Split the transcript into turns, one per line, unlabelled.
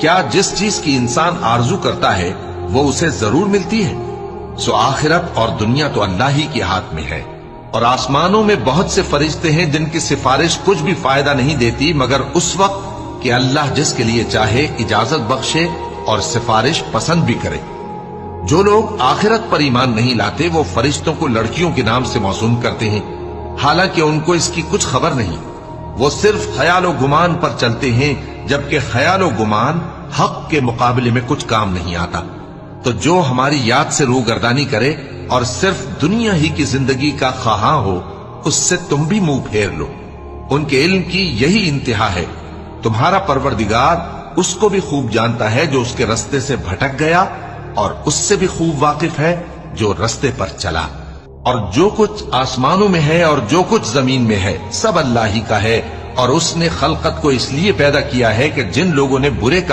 کیا جس چیز کی انسان آرزو کرتا ہے وہ اسے ضرور ملتی ہے؟ سو آخرت اور دنیا تو اللہ ہی کے ہاتھ میں ہے، اور آسمانوں میں بہت سے فرشتے ہیں جن کی سفارش کچھ بھی فائدہ نہیں دیتی مگر اس وقت کہ اللہ جس کے لیے چاہے اجازت بخشے اور سفارش پسند بھی کرے۔ جو لوگ آخرت پر ایمان نہیں لاتے وہ فرشتوں کو لڑکیوں کے نام سے موسوم کرتے ہیں، حالانکہ ان کو اس کی کچھ خبر نہیں۔ وہ صرف خیال و گمان پر چلتے ہیں، جبکہ خیال و گمان حق کے مقابلے میں کچھ کام نہیں آتا۔ تو جو ہماری یاد سے روگردانی کرے اور صرف دنیا ہی کی زندگی کا خواہاں ہو، اس سے تم بھی منہ پھیر لو۔ ان کے علم کی یہی انتہا ہے۔ تمہارا پروردگار اس کو بھی خوب جانتا ہے جو اس کے رستے سے بھٹک گیا، اور اس سے بھی خوب واقف ہے جو رستے پر چلا۔ اور جو کچھ آسمانوں میں ہے اور جو کچھ زمین میں ہے سب اللہ ہی کا ہے، اور اس نے خلقت کو اس لیے پیدا کیا ہے کہ جن لوگوں نے برے کام